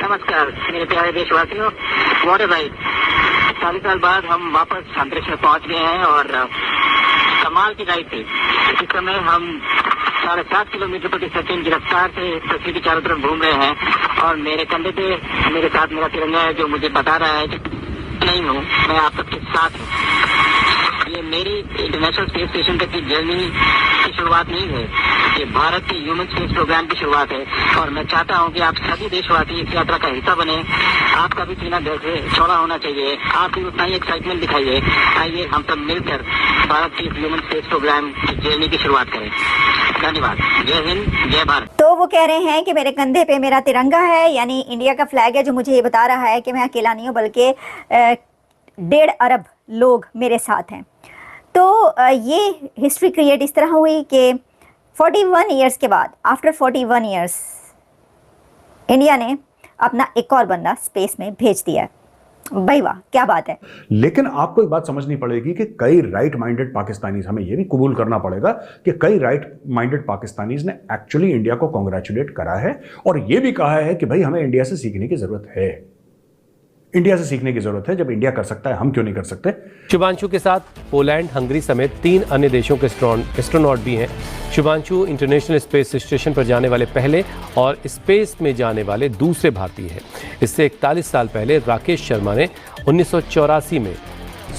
नमस्कार मेरे प्यारे देशवासियों। गौरव भाई, 40 साल बाद हम वापस अंतरिक्ष में पहुंच गए हैं और कमाल की राइड थी। इस समय हम 7.5 किलोमीटर प्रति सेकंड की रफ्तार से पृथ्वी के चारों तरफ घूम रहे हैं और मेरे कंधे पे मेरे साथ मेरा तिरंगा है जो मुझे बता रहा है कि नहीं हूँ, मैं आप सबके साथ हूँ। ये मेरी इंटरनेशनल स्पेस स्टेशन तक की जर्नी की शुरुआत नहीं है, ये भारत के ह्यूमन स्पेस प्रोग्राम की शुरुआत है और मैं चाहता हूँ कि आप सभी देशवासी इस यात्रा का हिस्सा बने। आपका भी सीना दिल से चौड़ा होना चाहिए, आप भी उतना ही एक्साइटमेंट दिखाइए। आइए हम सब मिलकर भारत के ह्यूमन स्पेस प्रोग्राम की जर्नी की शुरुआत करें। धन्यवाद। जय हिंद, जय भारत। तो वो कह रहे हैं कि मेरे कंधे पे मेरा तिरंगा है, यानी इंडिया का फ्लैग है, जो मुझे ये बता रहा है कि मैं अकेला नहीं हूँ बल्कि 1.5 अरब लोग मेरे साथ हैं। तो ये हिस्ट्री क्रिएट इस तरह हुई कि 41 ईयर्स के बाद, आफ्टर 41 ईयर्स, इंडिया ने अपना एक और बंदा स्पेस में भेज दिया है। भाई वाह, क्या बात है। लेकिन आपको एक बात समझनी पड़ेगी कि कई राइट माइंडेड पाकिस्तानीज, हमें यह भी कबूल करना पड़ेगा कि कई राइट माइंडेड पाकिस्तानीज ने एक्चुअली इंडिया को कांग्रेचुलेट करा है और यह भी कहा है कि भाई हमें इंडिया से सीखने की जरूरत है, इंडिया से सीखने की जरूरत है। जब इंडिया कर सकता है, हम क्यों नहीं कर सकते। शुभांशु के साथ पोलैंड, हंगरी समेत 3 अन्य देशों के एस्ट्रोनॉट भी हैं। शुभांशु इंटरनेशनल स्पेस स्टेशन पर जाने वाले पहले और स्पेस में जाने वाले दूसरे भारतीय हैं। इससे 41 साल पहले राकेश शर्मा ने 1984 में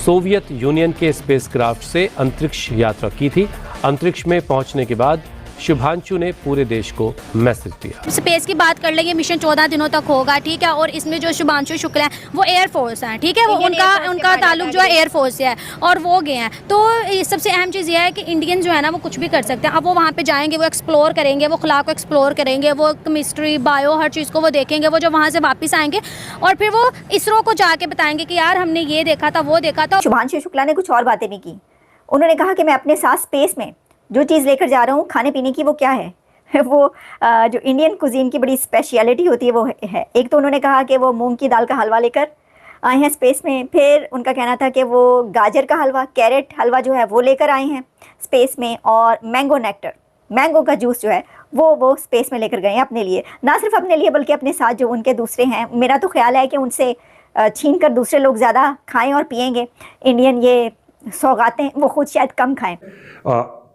सोवियत यूनियन के स्पेसक्राफ्ट से अंतरिक्ष यात्रा की थी। अंतरिक्ष में पहुंचने के बाद शुभांशु ने पूरे देश को मैसेज दिया। स्पेस की बात कर लेंगे, मिशन 14 दिनों तक होगा, ठीक है। और इसमें जो शुभांशु शुक्ला है वो एयरफोर्स हैं, ठीक है। वो उनका ताल्लुक जो है एयरफोर्स से है और वो गए हैं। तो सबसे अहम चीज़ ये है कि इंडियन जो है ना वो कुछ भी कर सकते हैं। अब वो वहाँ पे जाएंगे, वो एक्सप्लोर करेंगे, वो खला को एक्सप्लोर करेंगे, वो केमिस्ट्री, बायो, हर चीज़ को वो देखेंगे। वो जब वहाँ से वापस आएंगे और फिर वो इसरो को जाके बताएंगे कि यार हमने ये देखा था, वो देखा था। शुभांशु शुक्ला ने कुछ और बातें भी की। उन्होंने कहा कि मैं अपने साथ स्पेस में जो चीज़ लेकर जा रहा हूँ खाने पीने की, वो क्या है वो जो इंडियन कुजीन की बड़ी स्पेशलिटी होती है वो है। एक तो उन्होंने कहा कि वो मूंग की दाल का हलवा लेकर आए हैं स्पेस में। फिर उनका कहना था कि वो गाजर का हलवा, कैरेट हलवा जो है वो लेकर आए हैं स्पेस में, और मैंगो नेक्टर, मैंगो का जूस जो है वो स्पेस में लेकर गए हैं अपने लिए। ना सिर्फ अपने लिए बल्कि अपने साथ जो उनके दूसरे हैं। मेरा तो ख्याल है कि उनसे छीन कर दूसरे लोग ज़्यादा खाएँ और पिएंगे। इंडियन ये सौगातें वो खुद शायद कम खाएँ।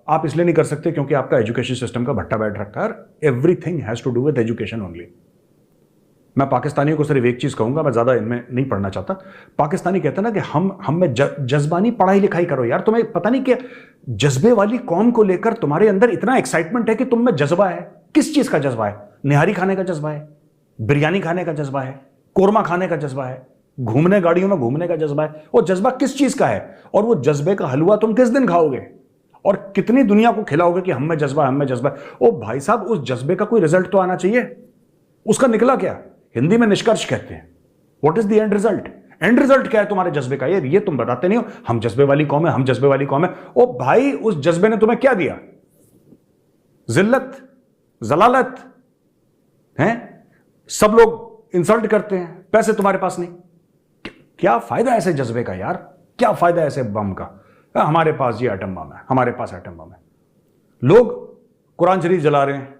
आप इसलिए नहीं कर सकते क्योंकि आपका एजुकेशन सिस्टम का भट्टा बैठ रखा है। Everything has to do with education only. मैं पाकिस्तानियों को सिर्फ एक चीज कहूंगा, मैं ज्यादा इनमें नहीं पढ़ना चाहता। पाकिस्तानी कहते हैं ना कि हम में जज्बानी पढ़ाई लिखाई करो। यार तुम्हें पता नहीं कि जज्बे वाली कौम को लेकर तुम्हारे अंदर इतना एक्साइटमेंट है कि तुम में जज्बा है। किस चीज का जज्बा है? निहारी खाने का जज्बा है, बिरयानी खाने का जज्बा है, कोरमा खाने का जज्बा है, घूमने गाड़ियों में घूमने का जज्बा है। वो जज्बा किस चीज का है? और वो जज्बे का हलवा तुम किस दिन खाओगे और कितनी दुनिया को खिलाओगे कि हम में जज्बा, हम में जज्बा। ओ भाई साहब, उस जज्बे का कोई रिजल्ट तो आना चाहिए। उसका निकला क्या? हिंदी में निष्कर्ष कहते हैं। What is the end result? And result क्या है तुम्हारे जज्बे का? ये तुम बताते नहीं हो। हम जज्बे वाली कौम है, हम जज्बे वाली कौम है। ओ भाई, उस जज्बे ने तुम्हें क्या दिया? जिल्लत, जलालत है। सब लोग इंसल्ट करते हैं, पैसे तुम्हारे पास नहीं। क्या फायदा ऐसे जज्बे का यार? क्या फायदा ऐसे बम का? हमारे पास ये एटम बम है, हमारे पास एटम बम है। लोग कुरान शरीफ जला रहे हैं।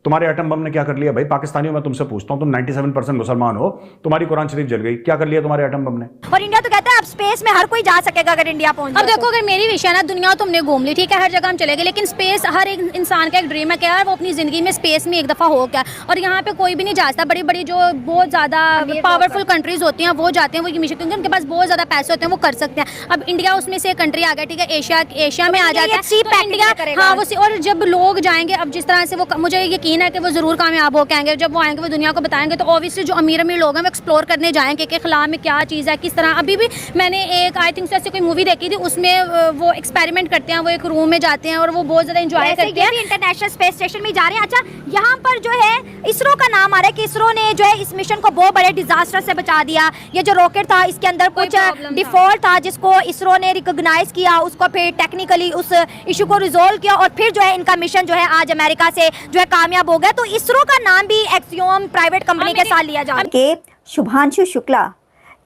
तुम्हारे एटम बम ने क्या कर लिया? भाई पाकिस्तानियों, मैं तुमसे पूछता हूं, तुम 97% मुसलमान हो, तुम्हारी कुरान शरीफ जल गई, क्या कर लिया तुम्हारे एटम बम ने? और इंडिया तो कहता है अब स्पेस में हर कोई जा सकेगा अगर इंडिया पहुंचे। अब देखो, अगर मेरी विषय ना, दुनिया तुमने घूम ली, ठीक है, हर जगह हम चले गए, लेकिन स्पेस हर एक इंसान का एक ड्रीम है कि यार वो अपनी जिंदगी में स्पेस में एक दफा हो गया। और यहाँ पे कोई भी नहीं जा सकता। बड़ी बड़ी जो बहुत ज्यादा पावरफुल कंट्रीज होती हैं वो जाते हैं, वो मिशन, क्योंकि उनके पास बहुत ज्यादा पैसे होते हैं, वो कर सकते हैं। अब इंडिया उसमें से एक कंट्री आ गया, ठीक है, एशिया में आ जाता है इंडिया। हाँ, वो और जब लोग जाएंगे, अब जिस तरह से वो, मुझे यकीन है कि वो जरूर कामयाब होकर आएंगे। जब वो आएंगे वो दुनिया को बताएंगे तो ऑब्वियसली जो अमीर लोग हैं वो एक्सप्लोर करने जाएंगे कि खला में क्या चीज़ है, किस तरह। अभी भी मैंने एक आई थिंक ऐसी कोई मूवी देखी थी, उसमें वो एक्सपेरिमेंट करते हैं, वो एक रूम में जाते हैं और वो बहुत ज़्यादा एंजॉय करते हैं। इंटरनेशनल स्पेस स्टेशन में जा रहे हैं। अच्छा, यहाँ पर जो है इसरो का नाम आ रहा है कि इसरो ने जो है इस मिशन को बहुत बड़े डिजास्टर से बचा दिया। ये जो रॉकेट था इसके अंदर कुछ डिफॉल्ट था जिसको इसरो ने रिकॉग्नाइज किया, उसको फिर टेक्निकली उस इशू को रिजोल्व किया और फिर जो है इनका मिशन जो है आज अमेरिका से जो है कामयाब हो गया। तो इसरो का नाम भी एक्सियोम प्राइवेट कंपनी के साथ लिया जा रहा है। शुभांशु शुक्ला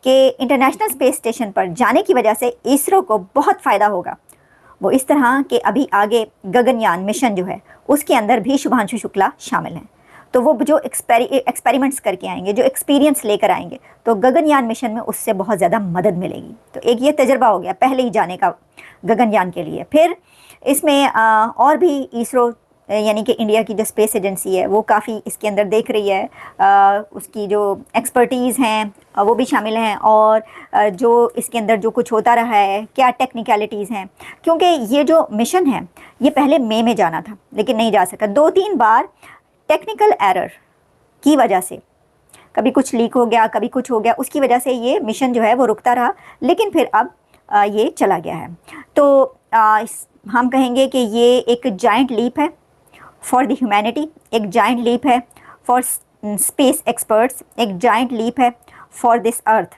के इंटरनेशनल स्पेस स्टेशन पर जाने की वजह से इसरो को बहुत फ़ायदा होगा। वो इस तरह के अभी आगे गगनयान मिशन जो है उसके अंदर भी शुभांशु शुक्ला शामिल हैं। तो वो जो एक्सपेरिमेंट्स करके आएंगे, जो एक्सपीरियंस लेकर आएंगे, तो गगनयान मिशन में उससे बहुत ज़्यादा मदद मिलेगी। तो एक ये तजर्बा हो गया पहले ही जाने का गगनयान के लिए। फिर इसमें और भी इसरो यानी कि इंडिया की जो स्पेस एजेंसी है वो काफ़ी इसके अंदर देख रही है, उसकी जो एक्सपर्टीज़ हैं वो भी शामिल हैं, और जो इसके अंदर जो कुछ होता रहा है, क्या टेक्निकलिटीज़ हैं, क्योंकि ये जो मिशन है ये पहले मई में जाना था लेकिन नहीं जा सका। 2-3 बार टेक्निकल एरर की वजह से, कभी कुछ लीक हो गया, कभी कुछ हो गया, उसकी वजह से ये मिशन जो है वो रुकता रहा, लेकिन फिर अब ये चला गया है। तो हम कहेंगे कि ये एक जाइंट लीप है फॉर द ह्यूमैनिटी, एक जाइंट लीप है फॉर स्पेस एक्सपर्ट्स, एक जाइंट लीप है फॉर दिस अर्थ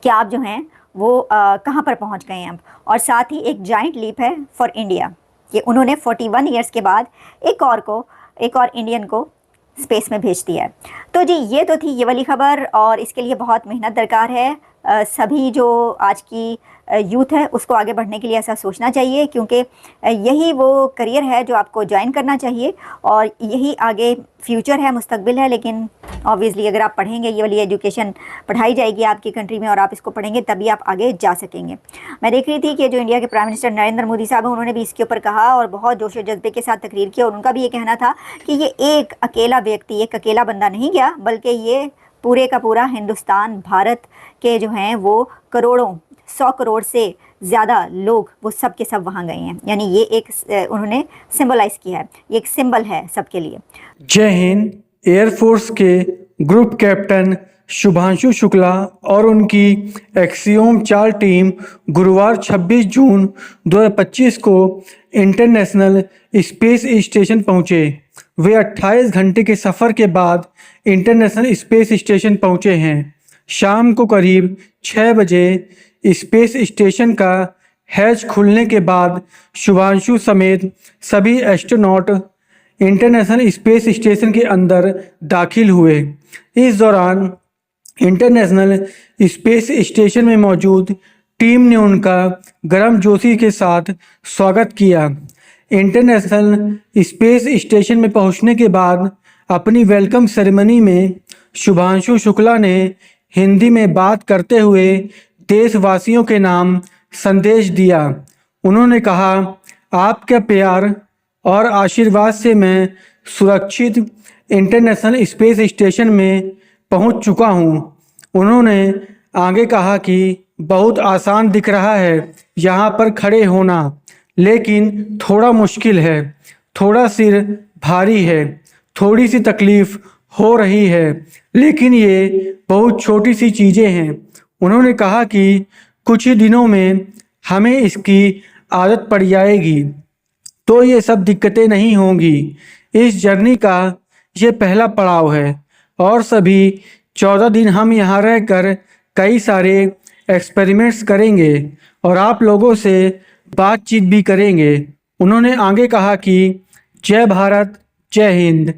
कि आप जो हैं वो कहाँ पर पहुँच गए हैं अब, और साथ ही एक जाइंट लीप है फॉर इंडिया कि उन्होंने 41 ईयर्स के बाद एक और इंडियन को स्पेस में भेज दिया है। तो जी ये तो थी ये वाली ख़बर, और इसके लिए बहुत मेहनत दरकार है। सभी जो आज की यूथ है उसको आगे बढ़ने के लिए ऐसा सोचना चाहिए, क्योंकि यही वो करियर है जो आपको ज्वाइन करना चाहिए और यही आगे फ्यूचर है, मुस्तकबिल है। लेकिन ऑब्वियसली अगर आप पढ़ेंगे, ये वाली एजुकेशन पढ़ाई जाएगी आपकी कंट्री में और आप इसको पढ़ेंगे तभी आप आगे जा सकेंगे। मैं देख रही थी कि जो इंडिया के प्राइम मिनिस्टर नरेंद्र मोदी साहब हैं उन्होंने भी इसके ऊपर कहा और बहुत जोश और जज्बे के साथ तकरीर की, और उनका भी ये कहना था कि ये एक अकेला व्यक्ति, एक अकेला बंदा नहीं गया, बल्कि ये पूरे का पूरा हिंदुस्तान, भारत के जो हैं वो करोड़ों, 100 करोड़ से ज़्यादा लोग वो सब के सब वहाँ गए हैं। यानी ये एक उन्होंने सिंबलाइज किया है, ये एक सिंबल है सबके लिए। जय हिंद। एयरफोर्स के ग्रुप कैप्टन शुभांशु शुक्ला और उनकी एक्सियोम 4 टीम गुरुवार 26 जून 2025 को इंटरनेशनल स्पेस स्टेशन पहुँचे। वे 28 घंटे के सफ़र के बाद इंटरनेशनल स्पेस स्टेशन पहुँचे हैं। शाम को करीब 6 बजे स्पेस स्टेशन का हैच खुलने के बाद शुभांशु समेत सभी एस्ट्रोनॉट इंटरनेशनल स्पेस स्टेशन के अंदर दाखिल हुए। इस दौरान इंटरनेशनल स्पेस स्टेशन में मौजूद टीम ने उनका गर्मजोशी के साथ स्वागत किया। इंटरनेशनल स्पेस स्टेशन में पहुंचने के बाद अपनी वेलकम सेरेमनी में शुभांशु शुक्ला ने हिंदी में बात करते हुए देशवासियों के नाम संदेश दिया। उन्होंने कहा, आपके प्यार और आशीर्वाद से मैं सुरक्षित इंटरनेशनल स्पेस स्टेशन में पहुंच चुका हूं। उन्होंने आगे कहा कि बहुत आसान दिख रहा है यहां पर खड़े होना, लेकिन थोड़ा मुश्किल है, थोड़ा सिर भारी है, थोड़ी सी तकलीफ़ हो रही है, लेकिन ये बहुत छोटी सी चीज़ें हैं। उन्होंने कहा कि कुछ ही दिनों में हमें इसकी आदत पड़ जाएगी, तो ये सब दिक्कतें नहीं होंगी। इस जर्नी का ये पहला पड़ाव है और सभी 14 दिन हम यहाँ रहकर कई सारे एक्सपेरिमेंट्स करेंगे और आप लोगों से बातचीत भी करेंगे। उन्होंने आगे कहा कि जय भारत, जय हिंद।